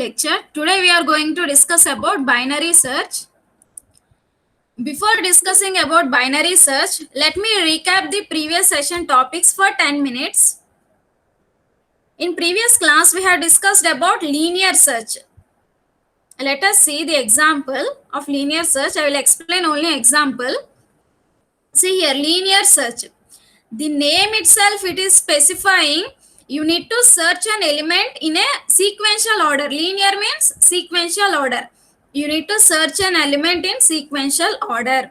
lecture. Today we are going to discuss about binary search. Before discussing about binary search, let me recap the previous session topics for 10 minutes. In previous class, we have discussed about linear search. Let us see the example of linear search. I will explain only example. See here, linear search. The name itself, it is specifying you need to search an element in a sequential order. Linear means sequential order. You need to search an element in sequential order.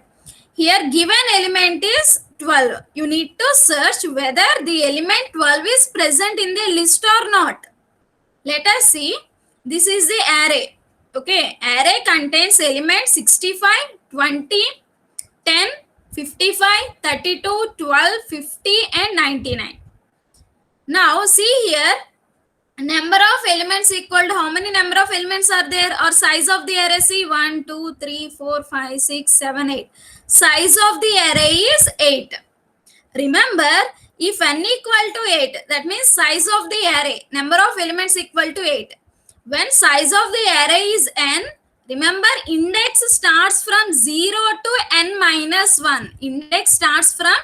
Here given element is 12. You need to search whether the element 12 is present in the list or not. Let us see. This is the array. Okay, array contains elements 65, 20, 10, 55, 32, 12, 50 and 99. Now see here, number of elements equal to how many number of elements are there, or size of the array? See 1, 2, 3, 4, 5, 6, 7, 8. Size of the array is 8. Remember, if n equal to 8, that means size of the array, number of elements equal to 8. When size of the array is n, remember index starts from 0 to n minus 1. Index starts from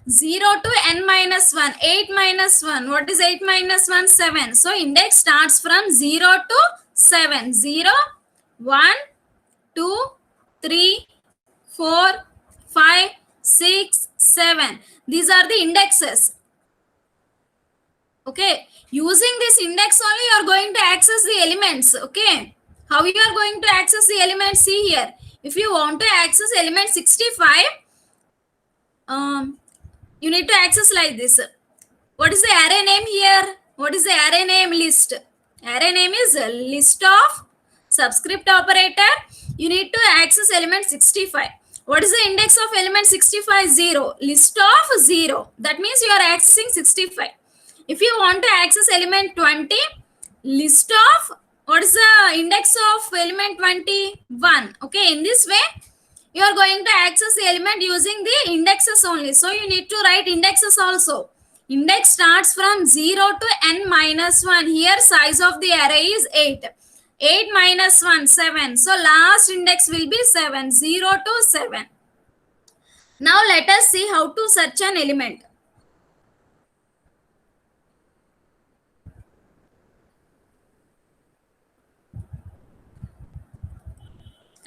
0 to n minus 1. 8 minus 1. What is 8 minus 1? 7. So index starts from 0 to 7. 0, 1, 2, 3, 4, 5, 6, 7. These are the indexes. Okay. Using this index only, you are going to access the elements. Okay. How you are going to access the elements? See here. If you want to access element 65, you need to access like this. What is the array name here? What is the array name? List. Array name is list of subscript operator. You need to access element 65. What is the index of element 65? 0. List of 0. That means you are accessing 65. If you want to access element 20, list of, what is the index of element 21? Okay, in this way, you are going to access the element using the indexes only. So you need to write indexes also. Index starts from 0 to n minus 1. Here size of the array is 8. 8 minus 1, 7. So last index will be 7. 0 to 7. Now let us see how to search an element.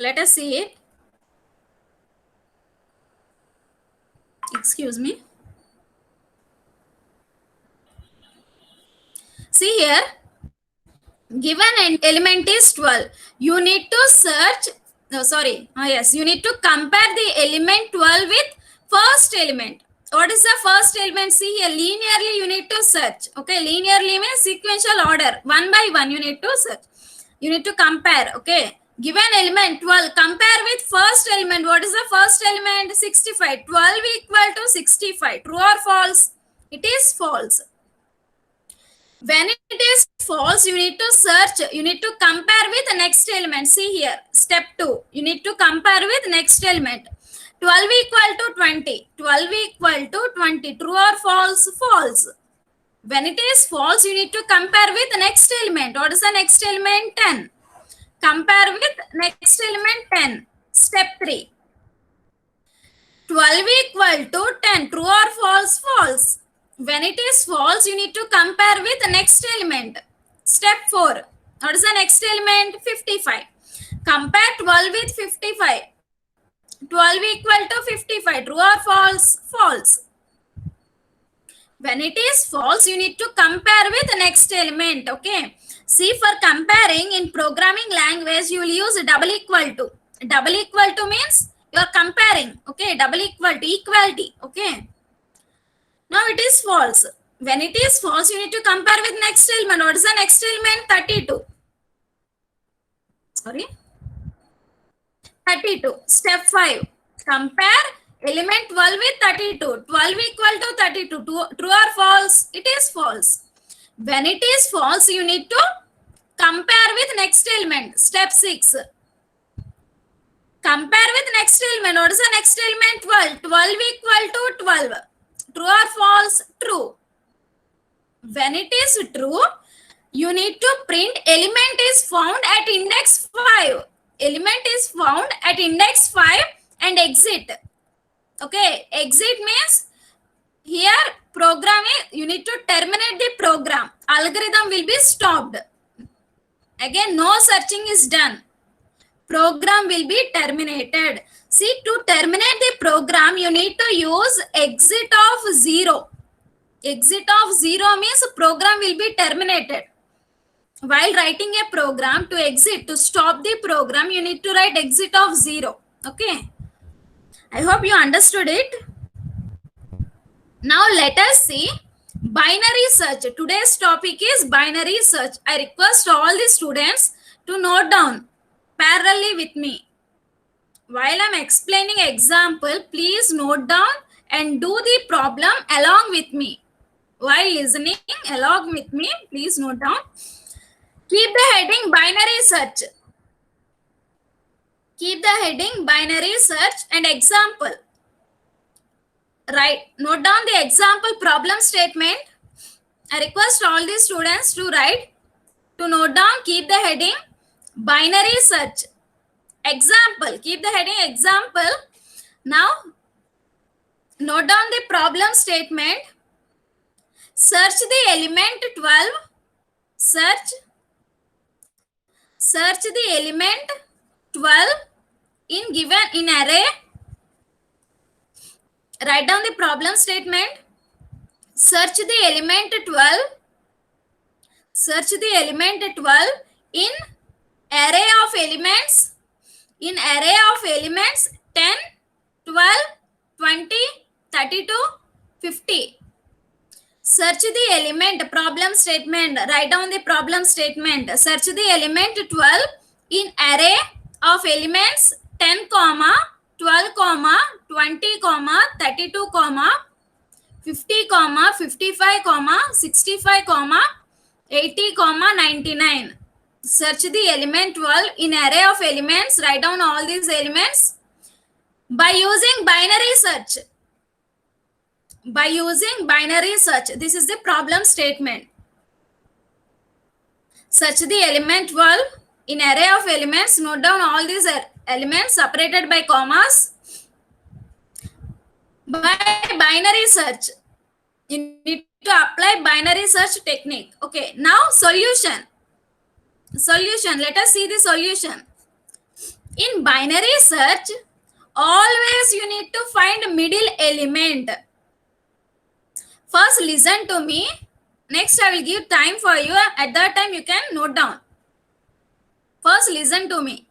Let us see it. Excuse me. See here, given an element is 12. You need to search, you need to compare the element 12 with first element. What is the first element? See here, linearly you need to search. Okay, linearly means sequential order. One by one you need to search. You need to compare. Okay, given element 12, compare with first element. What is the first element? 65. 12 equal to 65. True or false? It is false. When it is false, you need to search, you need to compare with the next element. See here, step 2. You need to compare with next element. 12 equal to 20. 12 equal to 20. True or false? False. When it is false, you need to compare with the next element. What is the next element? 10. Compare with next element 10. Step 3. 12 equal to 10. True or false? False. When it is false, you need to compare with the next element. Step 4. What is the next element? 55. Compare 12 with 55. 12 equal to 55. True or false? False. When it is false, you need to compare with the next element. Okay. See, for comparing in programming language, you will use double equal to. Double equal to means you are comparing. Okay. Double equal to, equality. Okay. Now it is false. When it is false, you need to compare with next element. What is the next element? 32. Sorry. 32. Step 5. Compare element 12 with 32. 12 equal to 32. True or false? It is false. When it is false, you need to compare with next element. Step 6. Compare with next element. What is the next element? 12. 12 equal to 12. True or false? True. When it is true, you need to print element is found at index 5. Element is found at index 5 and exit. Okay, exit means here program you need to terminate the program. Algorithm will be stopped. Again, no searching is done. Program will be terminated. See, to terminate the program, you need to use exit of 0. Exit of 0 means program will be terminated. While writing a program, to exit, to stop the program, you need to write exit of 0. Okay. I hope you understood it. Now let us see binary search. Today's topic is binary search. I request all the students to note down parallelly with me. While I'm explaining example, please note down and do the problem along with me. While listening along with me, please note down. Keep the heading binary search. Keep the heading binary search and example. Right. Note down the example problem statement. I request all the students to write, to note down, keep the heading binary search. Example. Keep the heading example. Now, note down the problem statement. Search the element 12. Search the element 12 in given in array. Write down the problem statement. Search the element 12. Search the element 12 in array of elements. In array of elements 10, 12, 20, 32, 50. Search the element problem statement. Write down the problem statement. Search the element 12 in array of elements 10, 12, 20, 32, 50, 55, 65, 80, 99. Search the element 12 in array of elements. Write down all these elements by using binary search. By using binary search. This is the problem statement. Search the element 12 in array of elements. Note down all these elements separated by commas. By binary search. You need to apply binary search technique. Okay, now solution. Solution. Let us see the solution. In binary search, always you need to find middle element. First, listen to me. Next, I will give time for you. At that time, you can note down. First, listen to me.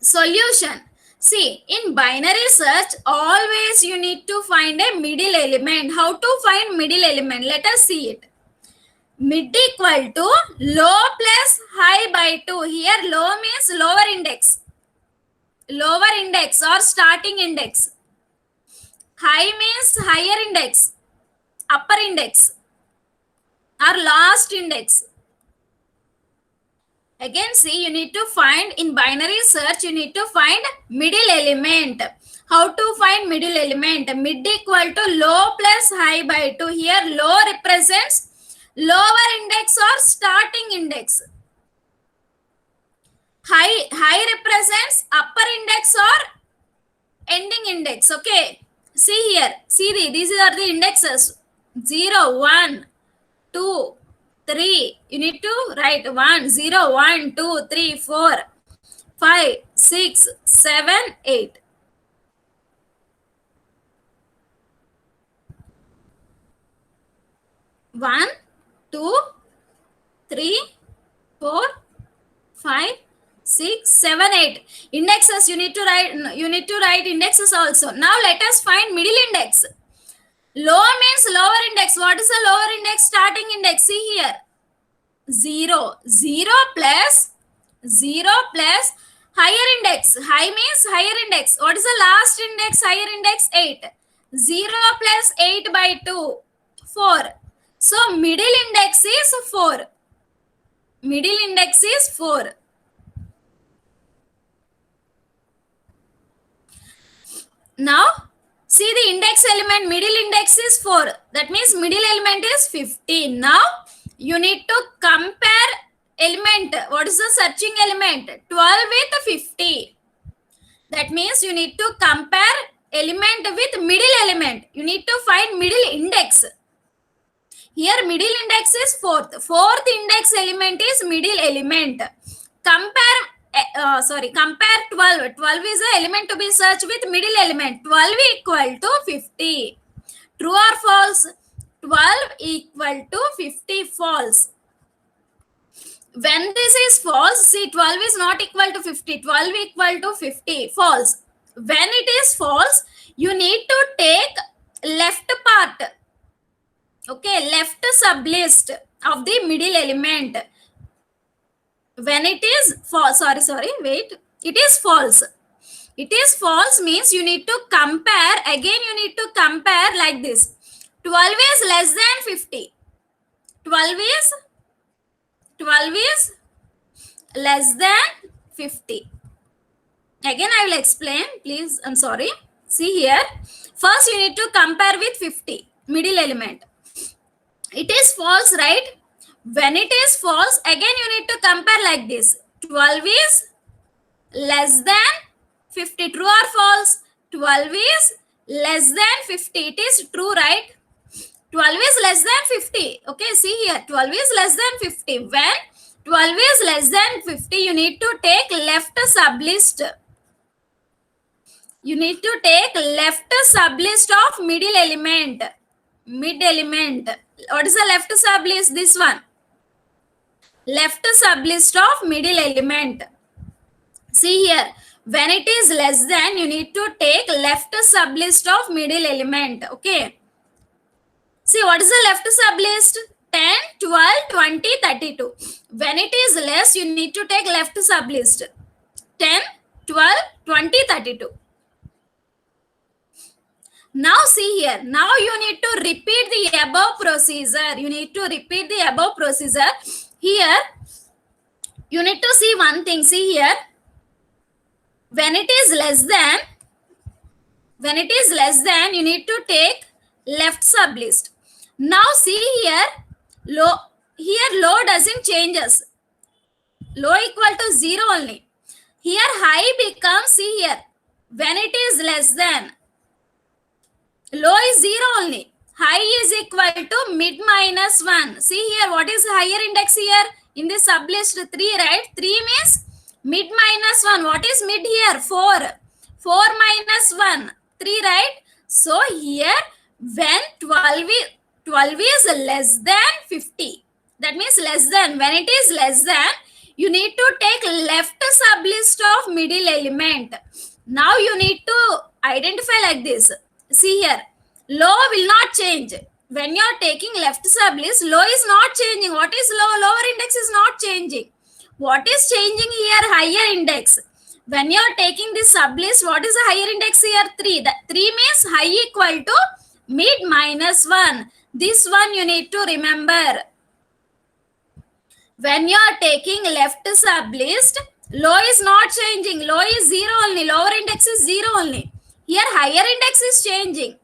Solution. See, in binary search, always you need to find a middle element. How to find middle element? Let us see it. Mid equal to low plus high by 2. Here, low means lower index. Lower index or starting index. High means higher index. Upper index or last index. Again, see, you need to find in binary search, you need to find middle element. How to find middle element? Mid equal to low plus high by 2. Here, low represents lower index or starting index. High represents upper index or ending index. Okay. See here. See, these are the indexes. 0, 1, 2, 3. You need to write 1, 0, 1, 2, 3, 4, 5, 6, 7, 8. One, 2, 3, 4, 5, 6, 7, 8. Indexes you need to write. You need to write indexes also. Now let us find middle index. Low means lower index. What is the lower index? Starting index. See here. 0. 0 plus higher index. High means higher index. What is the last index? Higher index 8. 0 plus 8 by 2. 4. So middle index is 4. Middle index is 4. Now, see the index element, middle index is 4. That means middle element is 15. Now, You need to compare element. What is the searching element? 12 with 50. That means you need to compare element with middle element. You need to find middle index. Here middle index is fourth. Fourth index element is middle element. Compare compare 12. 12 is the element to be searched with middle element. 12 equal to 50. True or false? 12 equal to 50. False. When this is false, see 12 is not equal to 50. 12 equal to 50. False. When it is false, you need to take left part. Okay, left sublist of the middle element. When it is false, wait, it is false. It is false means you need to compare. Again, you need to compare like this. 12 is less than 50. 12 is less than 50. Again, I will explain. Please, I'm sorry. See here. First, you need to compare with 50, middle element. It is false, right? When it is false, again you need to compare like this. 12 is less than 50. True or false? 12 is less than 50. It is true, right? 12 is less than 50. Okay, see here. 12 is less than 50. When 12 is less than 50, you need to take left sublist. You need to take left sublist of middle element. Mid element. What is the left sublist? This one. Left sublist of middle element. See here. When it is less than, you need to take left sublist of middle element. Okay. See, what is the left sublist? 10, 12, 20, 32. When it is less, you need to take left sublist. 10, 12, 20, 32. Now see here. Now you need to repeat the above procedure. You need to repeat the above procedure. Here, you need to see one thing. See here. When it is less than, you need to take left sublist. Now see here, low doesn't changes. Low equal to 0 only. Here high becomes, see here, when it is less than, low is 0 only. High is equal to mid minus 1. See here, what is higher index here? In this sublist 3, right? 3 means mid minus 1. What is mid here? 4. 4 minus 1. 3, right? So here, when 12 is less than 50. That means less than. When it is less than, you need to take left sublist of middle element. Now you need to identify like this. See here. Low will not change. When you are taking left sublist, low is not changing. What is low? Lower index is not changing. What is changing here? Higher index. When you are taking this sublist, what is the higher index here? 3. That 3 means high equal to mid minus 1. This one you need to remember. When you are taking left sublist, low is not changing. Low is 0 only. Lower index is 0 only. Here higher index is changing.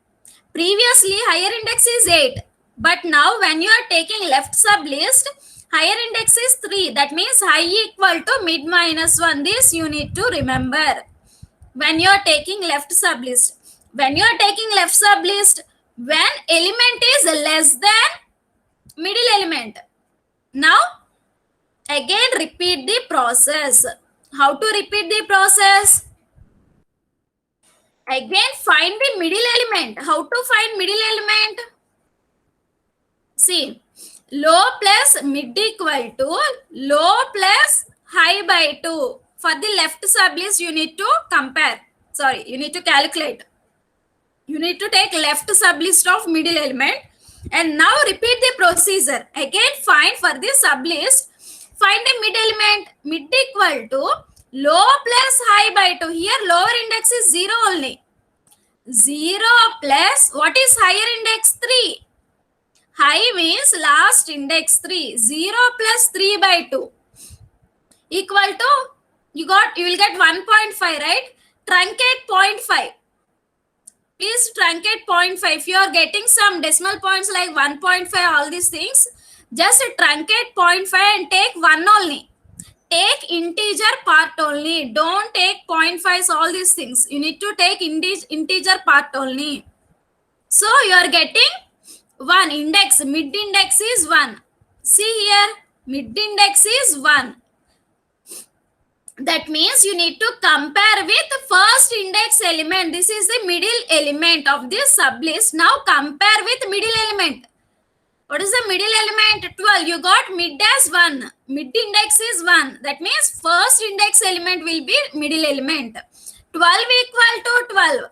Previously higher index is 8. But now when you are taking left sublist, higher index is 3. That means high equal to mid minus 1. This you need to remember. When you are taking left sublist. When you are taking left sublist, when element is less than middle element. Now, again repeat the process. How to repeat the process? Again find the middle element. How to find middle element? See, low plus mid equal to low plus high by 2. For the left sublist, you need to compare. Sorry, you need to calculate. You need to take left sublist of middle element. And now repeat the procedure. Again find for the sublist. Find the mid element. Mid equal to low plus high by 2. Here lower index is 0 only. 0 plus, what is higher index? 3. High means last index 3. 0 plus 3 by 2 equal to, you will get 1.5, right? Truncate 0.5. Please truncate 0.5. If you are getting some decimal points like 1.5, all these things, Just truncate 0.5 and take 1 only. Take integer part only. Don't take 0.5s, all these things. You need to take integer part only. So you are getting 1 index. Mid index is 1. See here, mid index is 1. That means you need to compare with the first index element. This is the middle element of this sublist. Now compare with middle element. What is the middle element? 12. You got mid as 1. Mid index is 1. That means first index element will be middle element. 12 equal to 12.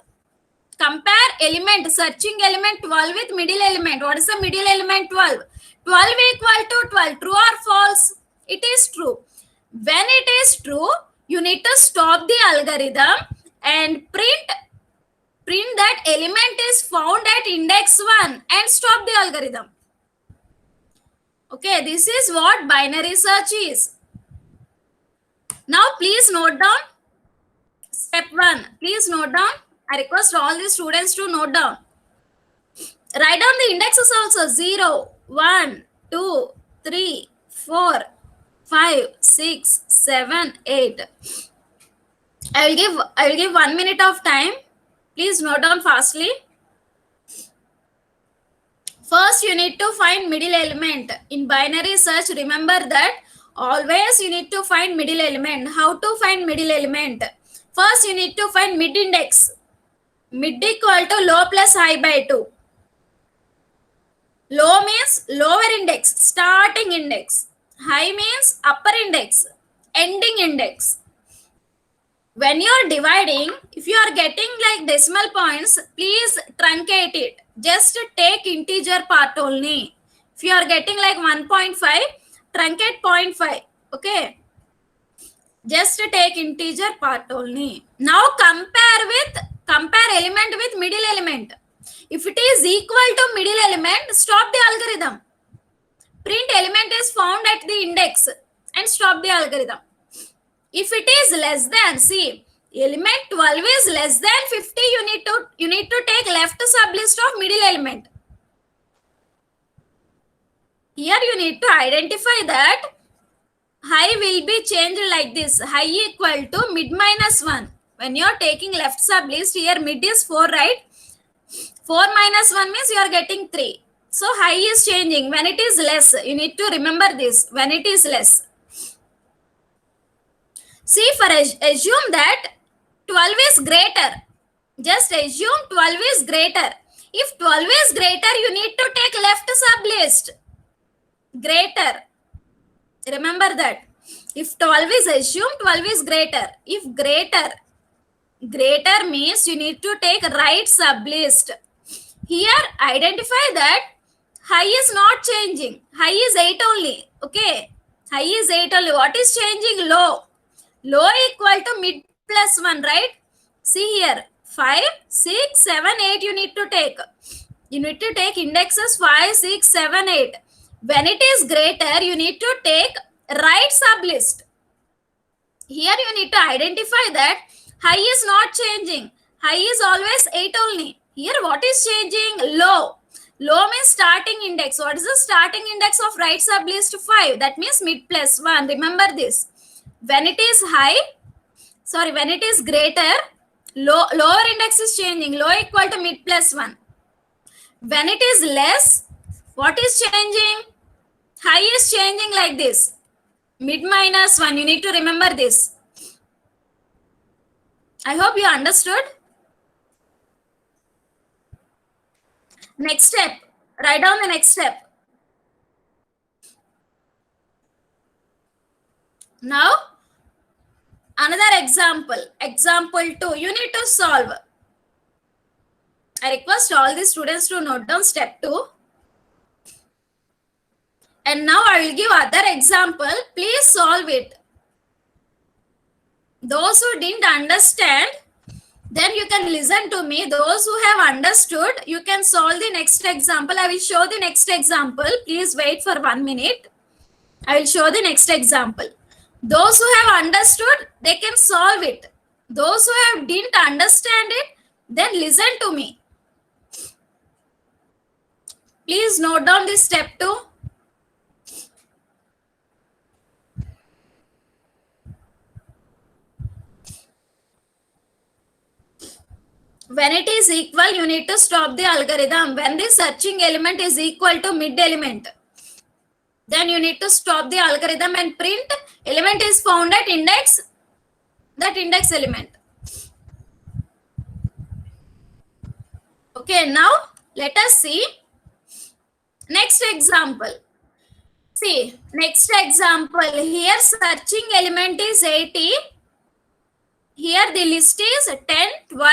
Compare element, searching element 12 with middle element. What is the middle element? 12. 12 equal to 12. True or false? It is true. When it is true, you need to stop the algorithm and print that element is found at index 1 and stop the algorithm. Okay, this is what binary search is. Now please note down step 1. Please note down. I request all the students to note down. Write down the indexes also. 0, 1, 2, 3, 4, 5, 6, 7, 8. I will give 1 minute of time. Please note down fastly. First, you need to find middle element. In binary search, remember that always you need to find middle element. How to find middle element? First, you need to find mid index. Mid equal to low plus high by 2. Low means lower index, starting index. High means upper index, ending index. When you are dividing, if you are getting like decimal points, please truncate it. Just take integer part only. If you are getting like 1.5, truncate 0.5. Okay. Just take integer part only. Now compare element with middle element. If it is equal to middle element, stop the algorithm. Print element is found at the index and stop the algorithm. If it is less than, see, element 12 is less than 50, you need to take left sublist of middle element. Here you need to identify that high will be changed like this. High equal to mid minus 1. When you are taking left sublist, here mid is 4, right? 4 minus 1 means you are getting 3. So high is changing. When it is less, you need to remember this. When it is less. See, assume that 12 is greater. Just assume 12 is greater. If 12 is greater, you need to take left sublist. Greater. Remember that. If 12 is assumed, 12 is greater. If greater means you need to take right sublist. Here, identify that high is not changing. High is 8 only. Okay. High is 8 only. What is changing? Low. Low equal to mid plus 1, right? See here. 5, 6, 7, 8 you need to take. You need to take indexes 5, 6, 7, 8. When it is greater, you need to take right sublist. Here you need to identify that high is not changing. High is always 8 only. Here what is changing? Low. Low means starting index. What is the starting index of right sublist? 5. That means mid plus 1. Remember this. When it is when it is greater, lower index is changing. Low equal to mid plus 1. When it is less, what is changing? High is changing like this. Mid minus 1. You need to remember this. I hope you understood. Next step. Write down the next step. Now, another example. Example 2. You need to solve. I request all the students to note down step 2. And now I will give other example. Please solve it. Those who didn't understand, then you can listen to me. Those who have understood, you can solve the next example. I will show the next example. Please wait for 1 minute. I will show the next example. Those who have understood, they can solve it. Those who didn't understand it, then listen to me. Please note down this step 2. When it is equal, you need to stop the algorithm. When the searching element is equal to mid element, then you need to stop the algorithm and print element is found at index, that index element. Okay, now let us see next example. See, next example, here searching element is 80. Here the list is 10, 12,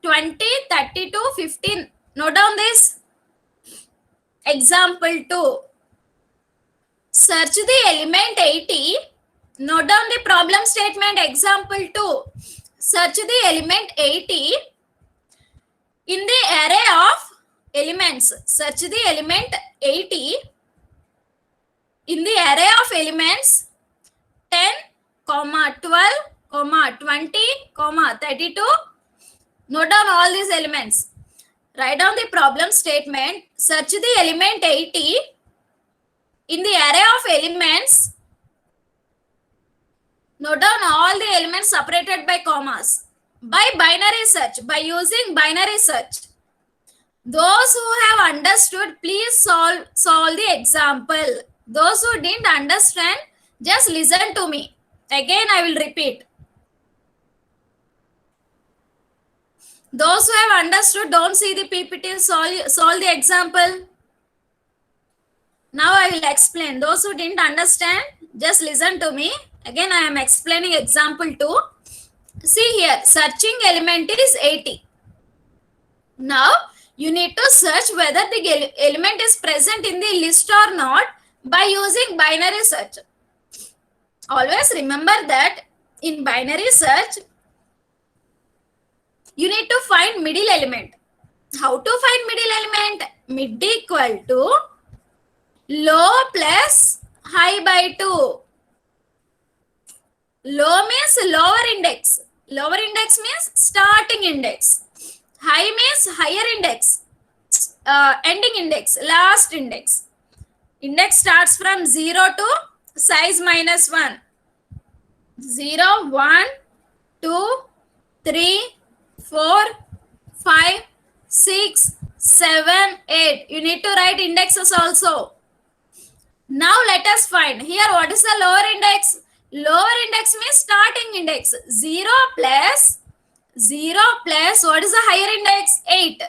20, 32, 15. Note down this. Example 2. Search the element 80. Note down the problem statement. Example 2. Search the element 80 in the array of elements. Search the element 80 in the array of elements 10, 12, 20, 32. Note down all these elements. Write down the problem statement. Search the element 80 in the array of elements. Note down all the elements separated by commas. By binary search, by using binary search. Those who have understood, please solve the example. Those who didn't understand, just listen to me. Again, I will repeat. Those who have understood, don't see the PPT, solve the example. Now I will explain. Those who didn't understand, just listen to me. Again, I am explaining example 2. See here, searching element is 80. Now, you need to search whether the element is present in the list or not by using binary search. Always remember that in binary search, you need to find middle element. How to find middle element? Mid equal to low plus high by 2. Low means lower index. Lower index means starting index. High means higher index. Ending index, last index. Index starts from 0 to size minus 1. 0, 1, 2, 3, 4, 5, 6, 7, 8. You need to write indexes also. Now let us find. Here what is the lower index? Lower index means starting index. 0 plus what is the higher index? 8.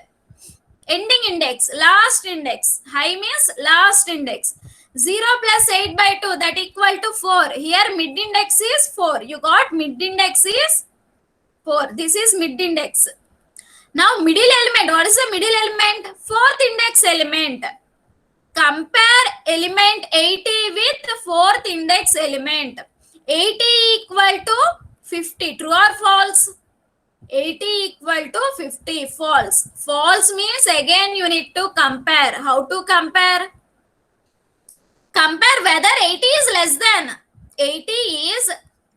Ending index, last index. High means last index. 0 plus 8 by 2, that equal to 4. Here mid index is 4. You got mid index is 4. This is mid index. Now middle element. What is the middle element? Fourth index element. Compare element 80 with fourth index element. 80 equal to 50. True or false? 80 equal to 50. False. False means again you need to compare. How to compare? Compare whether 80 is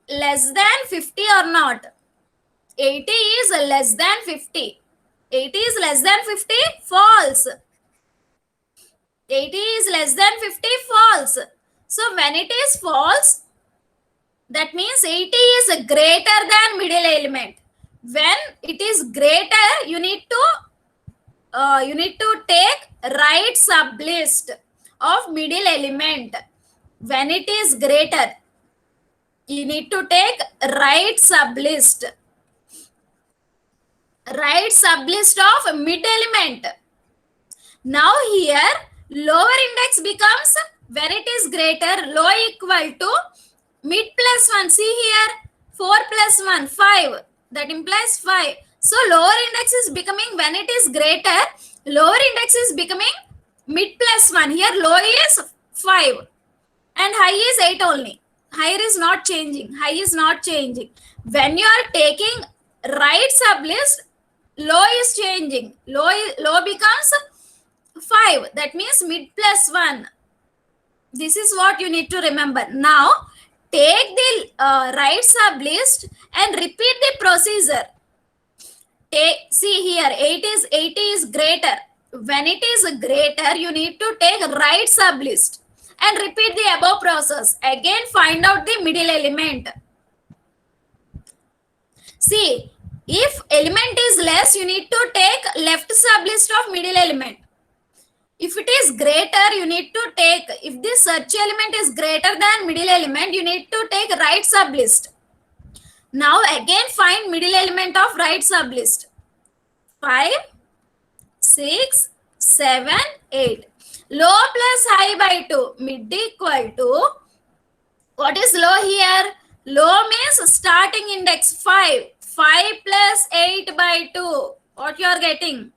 less than 50 or not. 80 is less than 50. 80 is less than 50. False. 80 is less than 50. False. So when it is false, that means 80 is greater than middle element. When it is greater, you need to take right sublist of middle element. When it is greater, you need to take right sublist of mid element. Now here lower index becomes, when it is greater, low equal to mid plus 1. See here, 4 plus 1, 5. That implies 5. So lower index is becoming, when it is greater, lower index is becoming mid plus 1. Here low is 5 and high is 8 only. Higher is not changing. High is not changing. When you are taking right sublist, low is changing. Low becomes 5. That means mid plus 1. This is what you need to remember. Now take the right sublist and repeat the procedure. See here, 80 is greater. When it is greater, you need to take right sublist and repeat the above process. Again, find out the middle element. See, If element is less, you need to take left sublist of middle element. If it is greater, you need to take, if this search element is greater than middle element, you need to take right sublist. Now again find middle element of right sublist. 5, 6, 7, 8. Low plus high by 2. Mid equal to, what is low here? Low means starting index 5. 5 plus 8 by 2. What you are getting?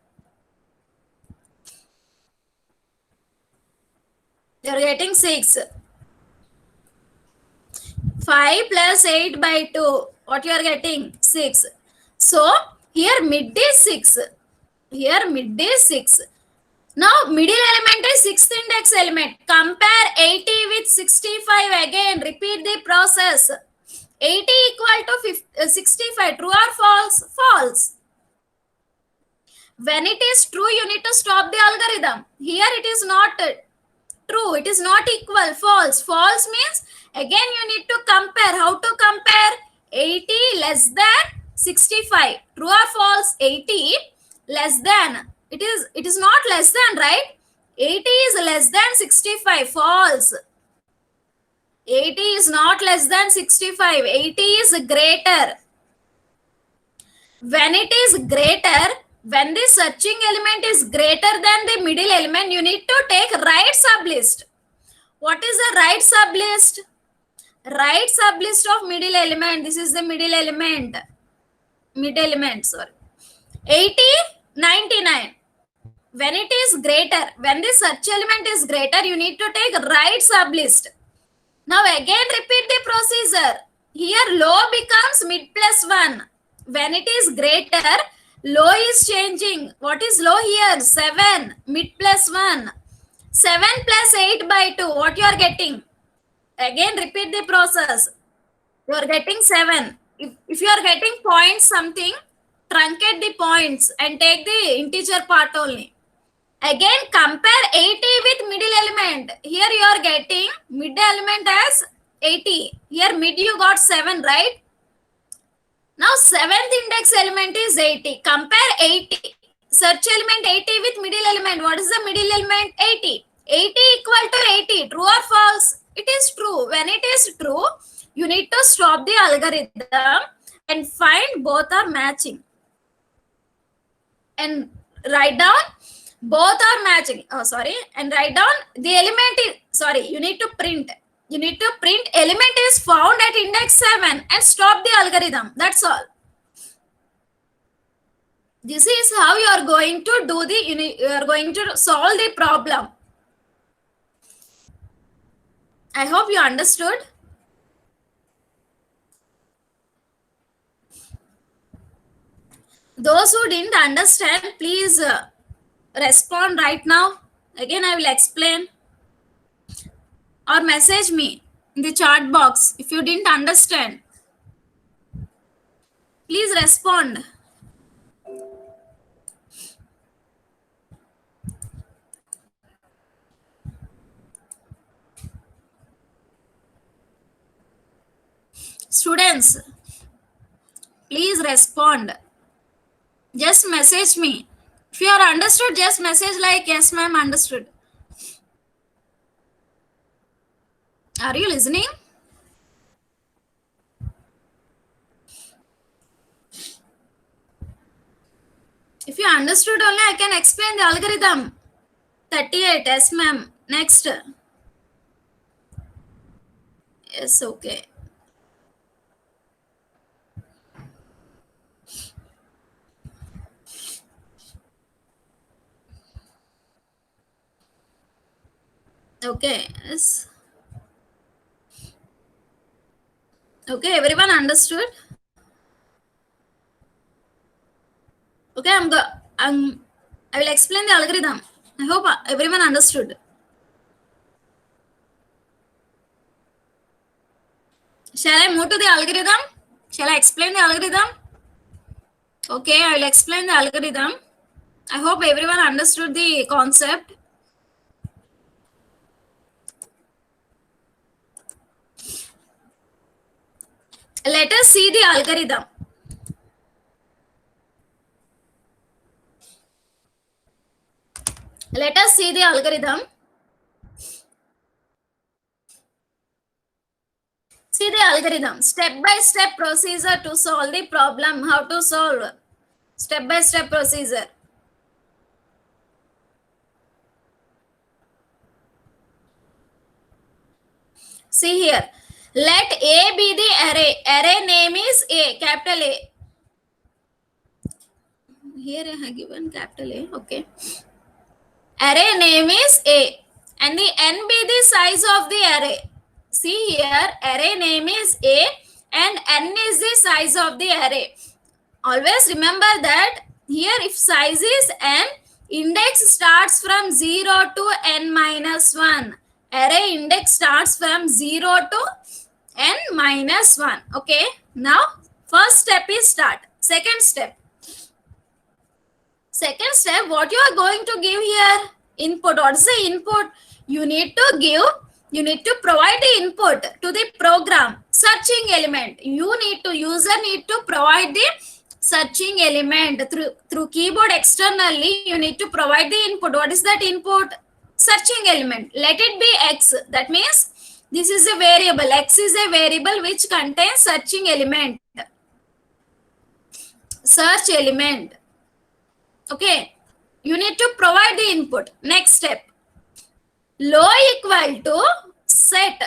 You are getting 6. 5 plus 8 by 2. What you are getting? 6. So here mid is 6. Here mid is 6. Now middle element is 6th index element. Compare 80 with 65 again. Repeat the process. 80 equal to 65. True or false? False. When it is true, you need to stop the algorithm. Here it is not true. It is not equal. False. False means again you need to compare. How to compare? 80 less than 65. True or false? 80 less than. It is not less than, right? 80 is less than 65. False. 80 is not less than 65. 80 is greater. When it is greater, when the searching element is greater than the middle element, you need to take right sublist. What is the right sublist? Right sublist of middle element. This is the middle element. Middle element, sorry. 80, 99. When it is greater, when the search element is greater, you need to take right sublist. Now again repeat the procedure. Here low becomes mid plus 1. When it is greater, low is changing. What is low here? 7. Mid plus 1. 7 plus 8 by 2. What you are getting? Again repeat the process. You are getting 7. If you are getting points something, truncate the points and take the integer part only. Again compare 80 with middle element. Here you are getting mid element as 80. Here mid you got 7, right? Now 7th index element is 80. Compare 80. Search element 80 with middle element. What is the middle element? 80. 80 equal to 80. True or false? It is true. When it is true, you need to stop the algorithm and find both are matching. And write down both are matching. Oh, sorry. And write down the element is, sorry, you need to print. You need to print element is found at index 7 and stop the algorithm. That's all. This is how you are going to do the, you are going to solve the problem. I hope you understood. Those who didn't understand, please respond right now. Again, I will explain. Or message me in the chat box if you didn't understand. Please respond. Students, please respond. Just message me. If you are understood, just message like, yes ma'am, understood. Are you listening? If you understood only, I can explain the algorithm. 38, yes ma'am. Next. Yes, okay. Okay, yes. Okay, everyone understood? Okay, I will explain the algorithm. I hope everyone understood. Shall I move to the algorithm? Shall I explain the algorithm? Okay, I will explain the algorithm. I hope everyone understood the concept. Let us see the algorithm. Let us see the algorithm. See the algorithm. Step by step procedure to solve the problem. How to solve? Step by step procedure. See here. Let A be the array. Array name is A, capital A. Here I have given capital A. Okay. Array name is A. And the n be the size of the array. See here. Array name is A and n is the size of the array. Always remember that here if size is n, index starts from 0 to n minus 1. Array index starts from 0 to n minus 1. Okay. Now, first step is start. Second step, what you are going to give here? Input. What is the input? You need to provide the input to the program. Searching element. User need to provide the searching element through keyboard externally. You need to provide the input. What is that input? Searching element. Let it be x. That means this is a variable. X is a variable which contains searching element. Search element. Okay. You need to provide the input. Next step. Low equal to set.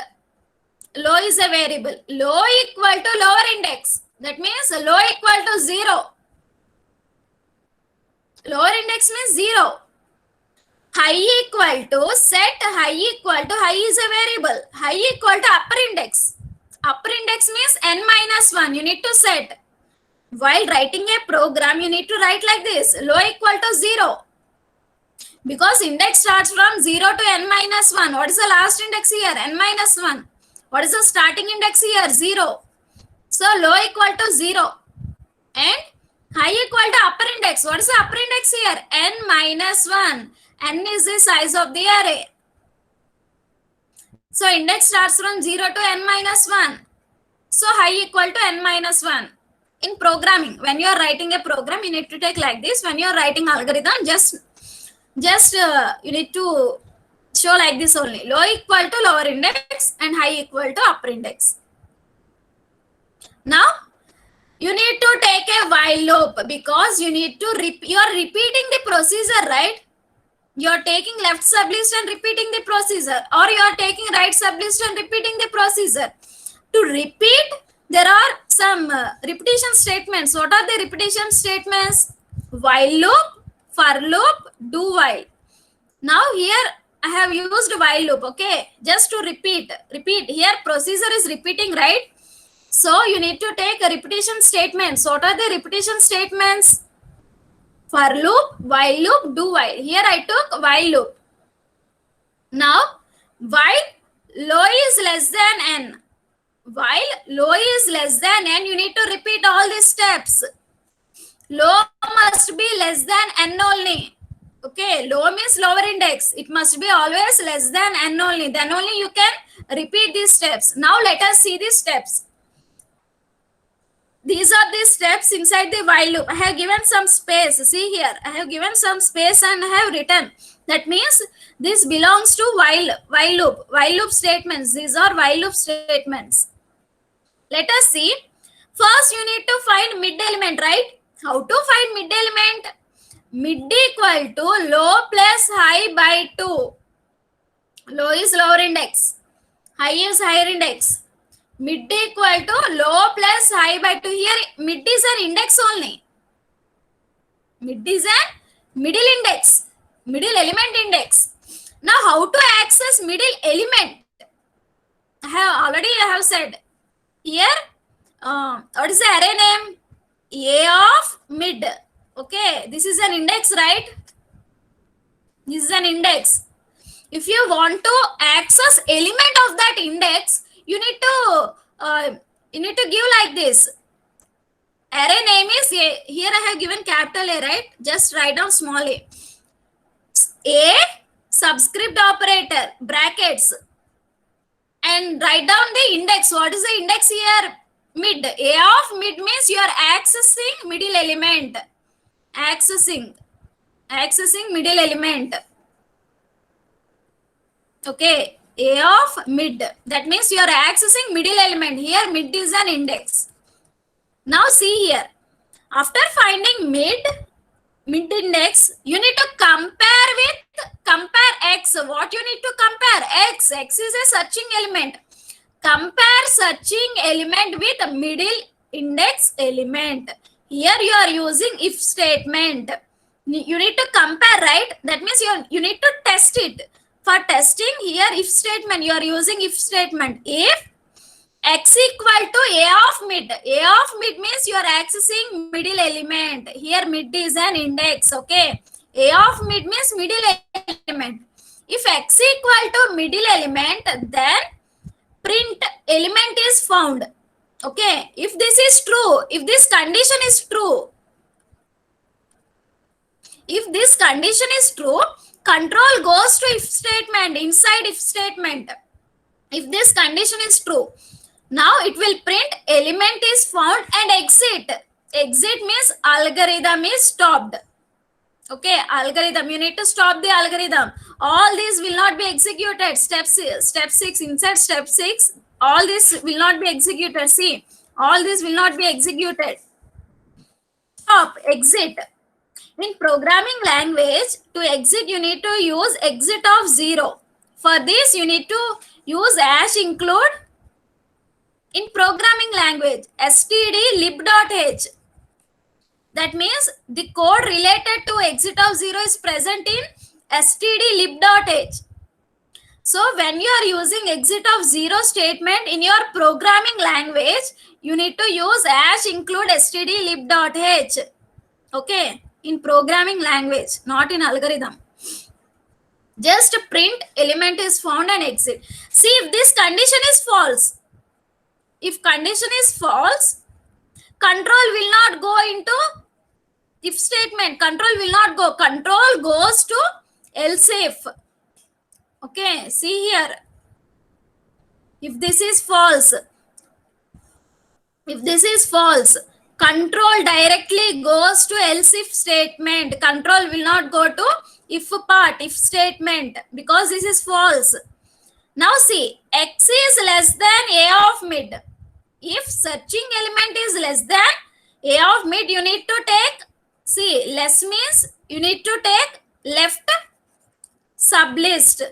Low is a variable. Low equal to lower index. That means low equal to 0. Lower index means 0. High equal to set high equal to high is a variable. High equal to upper index. Upper index means n minus 1. You need to set. While writing a program, you need to write like this. Low equal to 0. Because index starts from 0 to n minus 1. What is the last index here? N minus 1. What is the starting index here? 0. So low equal to 0. And high equal to upper index. What is the upper index here? N minus 1. N is the size of the array. So index starts from 0 to n minus 1. So high equal to n minus 1. In programming, when you are writing a program, you need to take like this. When you are writing algorithm, just you need to show like this only. Low equal to lower index and high equal to upper index. Now, you need to take a while loop because you need to you are repeating the procedure, right? You are taking left sublist and repeating the procedure, or you are taking right sublist and repeating the procedure. To repeat, there are some repetition statements. What are the repetition statements? While loop, for loop, do while. Now here I have used while loop. Okay, just to repeat. Here procedure is repeating, right? So you need to take a repetition statements. What are the repetition statements? For loop, while loop, do while. Here I took while loop. Now, while low is less than n. While low is less than n, you need to repeat all these steps. Low must be less than n only. Okay, low means lower index. It must be always less than n only. Then only you can repeat these steps. Now let us see these steps. These are the steps inside the while loop. I have given some space. See here, I have given some space and I have written. That means this belongs to while loop. While loop statements. These are while loop statements. Let us see. First, you need to find mid element, right? How to find mid element? Mid equal to low plus high by 2. Low is lower index. High is higher index. Mid equal to low plus high by 2. Here, mid is an index only. Mid is an middle index. Middle element index. Now, how to access middle element? I have said. Here, what is the array name? A of mid. Okay, this is an index, right? This is an index. If you want to access element of that index, you need to give like this. Array name is A. Here I have given capital A, right? Just write down small a. A subscript operator, brackets. And write down the index. What is the index here? Mid. A of mid means you are accessing middle element. Accessing middle element. Okay, A of mid. That means you are accessing middle element. Here mid is an index. Now see here. After finding mid index, you need to compare x. What you need to compare? X is a searching element. Compare searching element with middle index element. Here you are using if statement. You need to compare, right? That means you need to test it. For testing, here if statement, you are using if statement. If x equal to a of mid. A of mid means you are accessing middle element. Here mid is an index. Okay. A of mid means middle element. If x equal to middle element, then print element is found. Okay. If this is true, if this condition is true, control goes to if statement, inside if statement. If this condition is true, now it will print element is found and exit. Exit means algorithm is stopped. Okay, algorithm, you need to stop the algorithm. All these will not be executed. Step 6, inside step 6, all this will not be executed. See, all this will not be executed. Stop, exit. In programming language, to exit you need to use exit of 0. For this you need to use #include. In programming language, std_lib.h. That means the code related to exit of 0 is present in std_lib.h. So when you are using exit of 0 statement in your programming language, you need to use #include std_lib.h. Okay, in programming language, not in algorithm. Just print element is found and exit. See, if this condition is false, if condition is false, control will not go into if statement. Control will not go. Control goes to else if. Okay, see here. If this is false, control directly goes to else if statement. Control will not go to if part, if statement, because this is false. Now see, x is less than a of mid. If searching element is less than a of mid, you need to take, see, less means you need to take left sublist.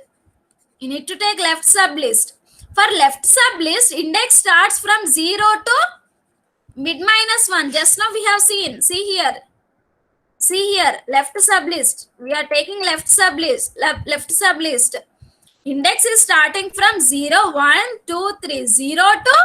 You need to take left sublist. For left sublist, index starts from 0 to mid -1. Just now we have seen. See here. See here, left sublist. We are taking left sublist. Left sublist. Index is starting from 0, 1, 2, 3. 0 to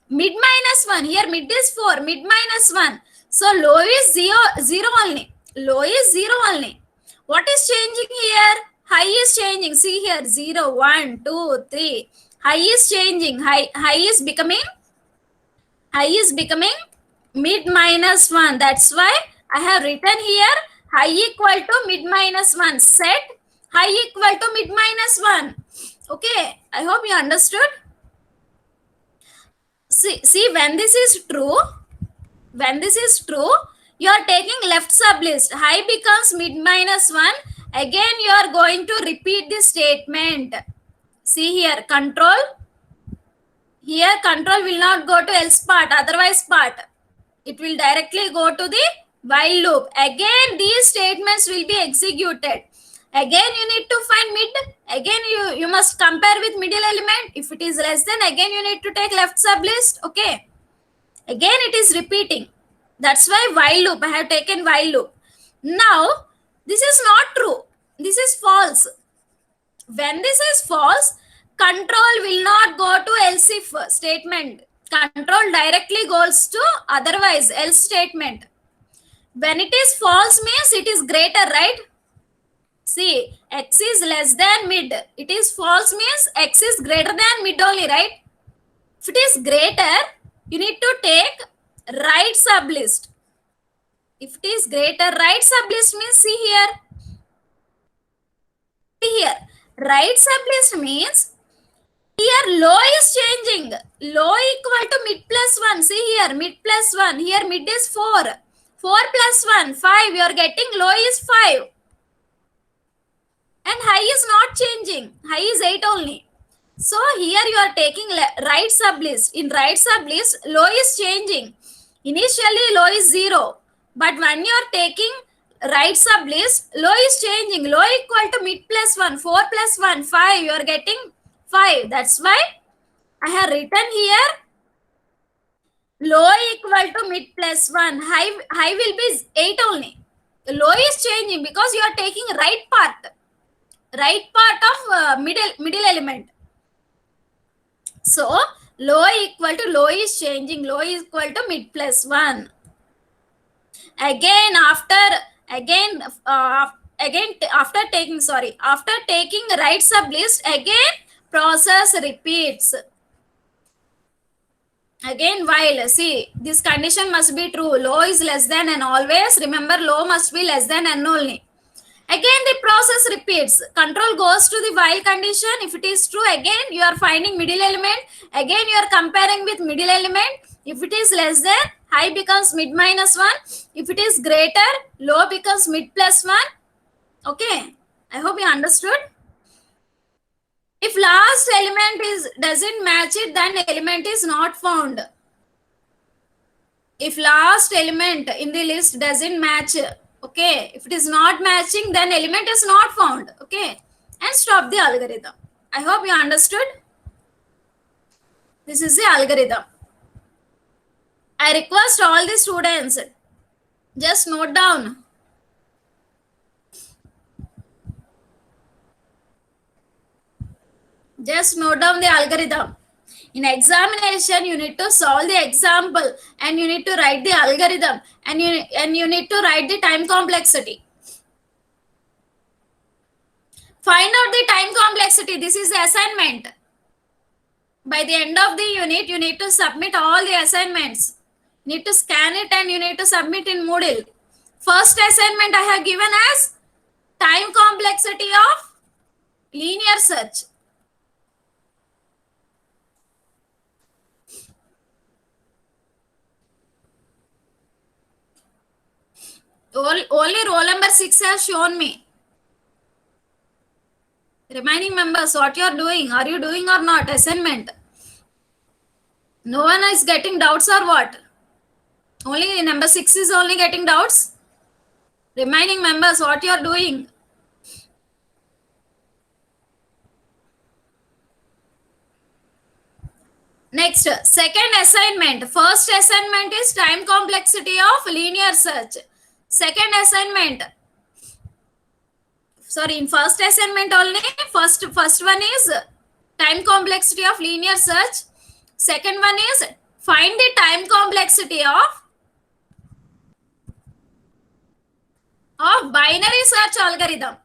mid -1. Here mid is 4, mid -1. So low is 0 only. Low is 0 only. What is changing here? High is changing. See here, 0, 1, 2, 3. High is changing. High is becoming mid -1. That's why I have written here high equal to mid -1. Set high equal to mid -1. Okay, I hope you understood. See, when this is true, you are taking left sublist. High becomes mid -1. Again, you are going to repeat the statement. See here, control. Here, control will not go to else part, otherwise part. It will directly go to the while loop. Again, these statements will be executed. Again, you need to find mid. Again, you must compare with middle element. If it is less than, again you need to take left sublist. Okay. Again, it is repeating. That's why while loop. I have taken while loop. Now, this is not true. This is false. When this is false, control will not go to else if statement. Control directly goes to otherwise else statement. When it is false means it is greater, right? See, x is less than mid. It is false means x is greater than mid only, right? If it is greater, you need to take right sublist. If it is greater, right sublist means see here. Here, right sublist means here low is changing. Low equal to mid +1. See here, mid +1. Here mid is 4. 4 + 1, 5. You are getting low is 5. and high is not changing. High is 8 only. So here you are taking right sublist. In right sublist, low is changing. Initially low is 0. But when you are taking right sublist, low is changing. Low equal to mid plus 1. 4 plus 1, 5. You are getting 5. That's why I have written here low equal to mid plus 1. High will be 8 only. Low is changing because you are taking right part of middle element. So low equal to low is changing. Low is equal to mid plus 1. Again again uh, after taking right sublist, again process repeats. Again, while, see, this condition must be true. Low is less than n. Always remember, low must be less than n only. Again the process repeats. Control goes to the while condition. If it is true, again you are finding middle element. Again you are comparing with middle element. If it is less than, high becomes mid minus 1. If it is greater, low becomes mid plus 1. Okay, I hope you understood. If last element doesn't match it, then element is not found. If last element in the list doesn't match, okay, if it is not matching, then element is not found. Okay, and stop the algorithm. I hope you understood. This is the algorithm. I request all the students, just note down. Just note down the algorithm. In examination, you need to solve the example and you need to write the algorithm and you need to write the time complexity. Find out the time complexity. This is the assignment. By the end of the unit, you need to submit all the assignments. You need to scan it and you need to submit in Moodle. First assignment I have given as time complexity of linear search. Only roll number 6 has shown me. Remaining members, what you are doing? Are you doing or not assignment? No one is getting doubts or what? Only number 6 is only getting doubts. Remaining members, what you are doing? Next, second assignment. First assignment is time complexity of linear search. Second assignment, sorry, in first assignment only, first one is time complexity of linear search. Second one is find the time complexity of binary search algorithm.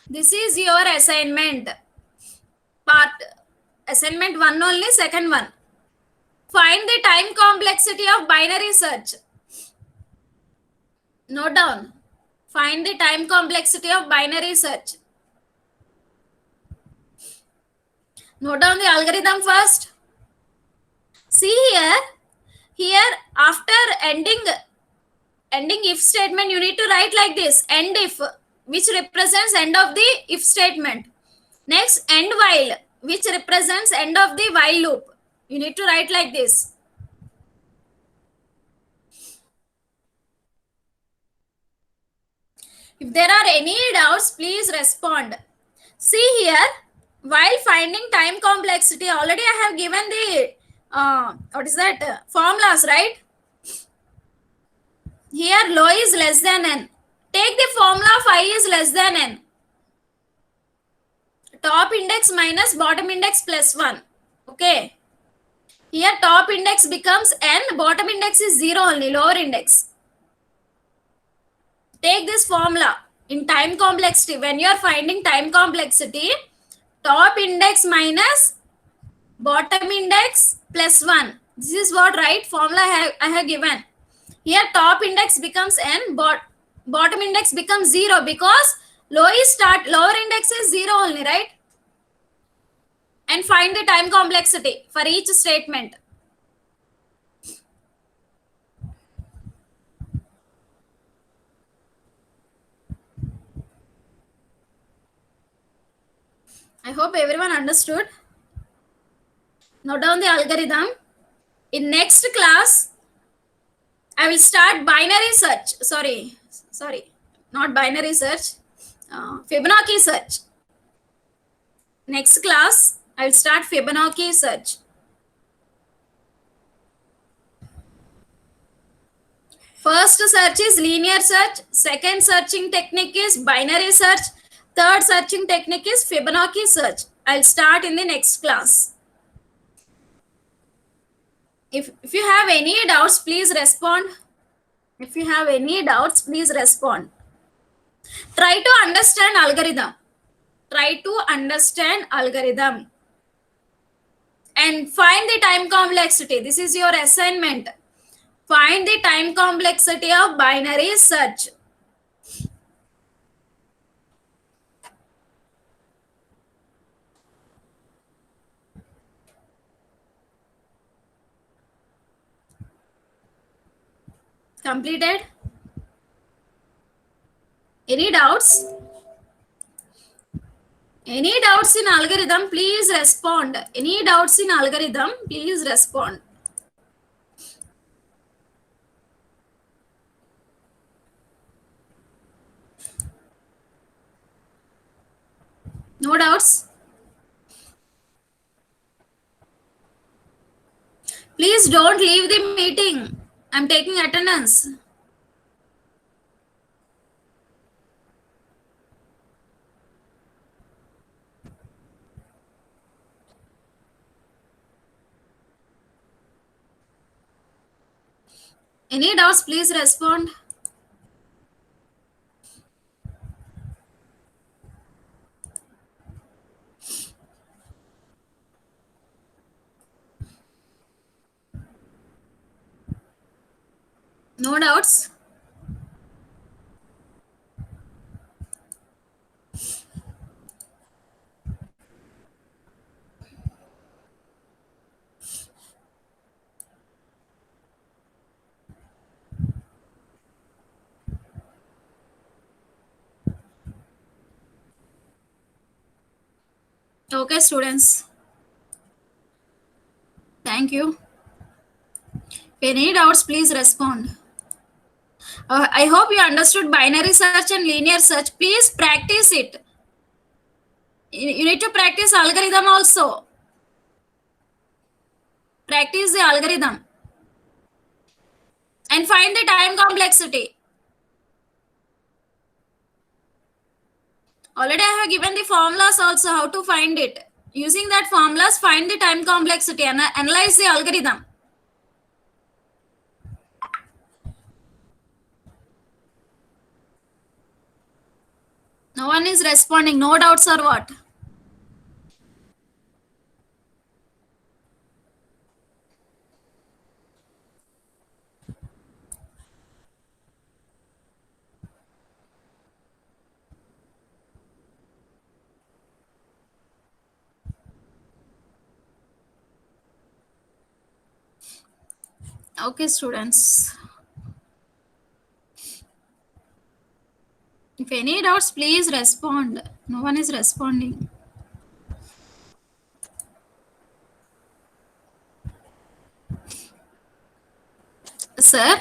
This is your assignment part. Assignment 1 only, second one. Find the time complexity of binary search. Note down. Find the time complexity of binary search. Note down the algorithm first. See here after ending if statement, you need to write like this: end if, which represents end of the if statement. Next, end while, which represents end of the while loop. You need to write like this. If there are any doubts, please respond. See here, while finding time complexity, already I have given the what is that, formulas, right? Here low is less than n. Take the formula of I is less than n. Top index minus bottom index plus 1. Okay. Here top index becomes n, bottom index is 0 only, lower index. Take this formula in time complexity. When you are finding time complexity, top index minus bottom index plus 1. This is what right formula I have given. Here top index becomes n, bottom index becomes 0 because lower index is 0 only, right? And find the time complexity for each statement. I hope everyone understood. Note down the algorithm. In next class, I will start binary search. Sorry, not binary search. Fibonacci search. Next class, I will start Fibonacci search. First search is linear search. Second searching technique is binary search. Third searching technique is Fibonacci search. I'll start in the next class. If you have any doubts, please respond. If you have any doubts, please respond. Try to understand algorithm. Try to understand algorithm. And find the time complexity. This is your assignment. Find the time complexity of binary search. Completed? Any doubts? Any doubts in algorithm, please respond. Any doubts in algorithm, please respond. No doubts? Please don't leave the meeting. I'm taking attendance. Any doubts, please respond. No doubts? Okay, students. Thank you. Any doubts, please respond. I hope you understood binary search and linear search. Please practice it. You need to practice algorithm also. Practice the algorithm. And find the time complexity. Already I have given the formulas also how to find it. Using that formulas, find the time complexity and analyze the algorithm. No one is responding. No doubts or what? Okay, students. If any doubts, please respond. No one is responding. Sir?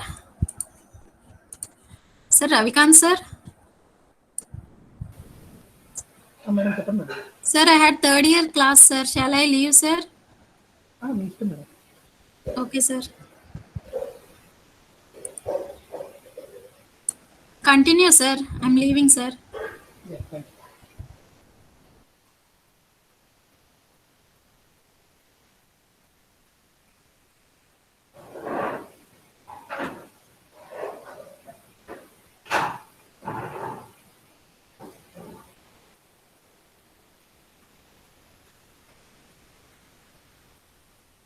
Sir, Ravikant sir? Madam చెప్పండి madam. Sir, I had third year class, sir. Shall I leave, sir? మీ ఇష్టం madam. Okay, sir. Continue, sir. I'm leaving, sir.